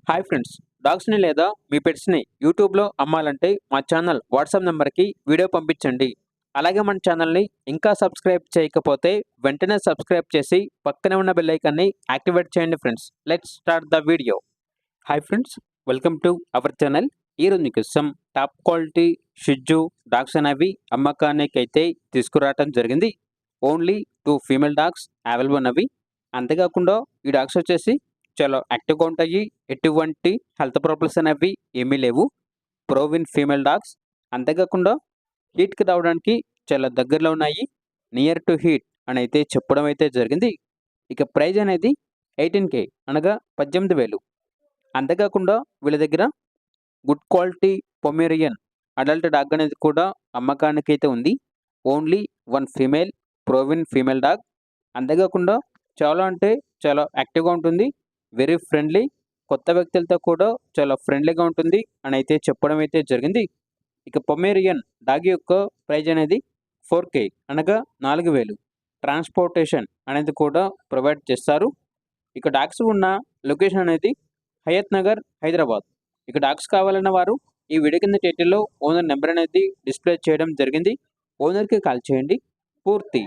Hi friends, డాగ్స్ని లేదా మీ పెట్స్ని యూట్యూబ్లో అమ్మాలంటే మా ఛానల్ వాట్సాప్ నెంబర్కి వీడియో పంపించండి. అలాగే మన ఛానల్ని ఇంకా సబ్స్క్రైబ్ చేయకపోతే వెంటనే సబ్స్క్రైబ్ చేసి పక్కనే ఉన్న బెల్ ఐకాన్ని యాక్టివేట్ చేయండి friends. Let's start the video. Hi friends, welcome to our channel. ఈరోజు మీకోసం టాప్ క్వాలిటీ షిట్జూ డాగ్స్ అనేవి అమ్మకానికి అయితే తీసుకురావడం జరిగింది. ఓన్లీ 2 ఫీమేల్ డాగ్స్ అవైలబుల్ ఉన్నవి. అంతేకాకుండా ఈ డాగ్స్ వచ్చేసి చాలా యాక్టివ్గా ఉంటాయి. ఎటువంటి హెల్త్ ప్రాబ్లమ్స్ అనేవి ఏమీ లేవు. ప్రోవిన్ ఫీమేల్ డాగ్స్. అంతేకాకుండా హీట్కి రావడానికి చాలా దగ్గరలో ఉన్నాయి. నియర్ టు హీట్ అని అయితే చెప్పడం అయితే జరిగింది. ఇక ప్రైజ్ అనేది 18K అనగా 18,000. అంతేకాకుండా వీళ్ళ దగ్గర good quality Pomeranian adult dog అనేది కూడా అమ్మకానికి అయితే ఉంది. Only 1 female proven female dog. అంతేకాకుండా చాలా అంటే చాలా యాక్టివ్గా ఉంటుంది. Very friendly. కొత్త వ్యక్తులతో కూడా చాలా ఫ్రెండ్లీగా ఉంటుంది అని అయితే చెప్పడం అయితే జరిగింది. ఇక పొమేరియన్ డాగ్ యొక్క ప్రైజ్ అనేది 4K అనగా 4,000. ట్రాన్స్పోర్టేషన్ అనేది కూడా ప్రొవైడ్ చేస్తారు. ఇక డాగ్స్ ఉన్న లొకేషన్ అనేది హయత్ నగర్, హైదరాబాద్. ఇక డాగ్స్ కావాలన్న వారు ఈ వీడియో కింద టైటిల్లో ఓనర్ నెంబర్ అనేది డిస్ప్లే చేయడం జరిగింది. ఓనర్కి కాల్ చేయండి. పూర్తి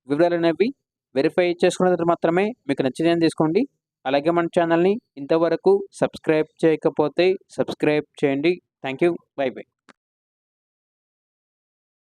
వివరాలు అనేవి వెరిఫై చేసుకున్న తర్వాత మాత్రమే మీకు నచ్చినది తీసుకోండి. అలాగే మన ఛానల్ని ఇంతవరకు సబ్స్క్రైబ్ చేయకపోతే సబ్స్క్రైబ్ చేయండి. Thank you. By by.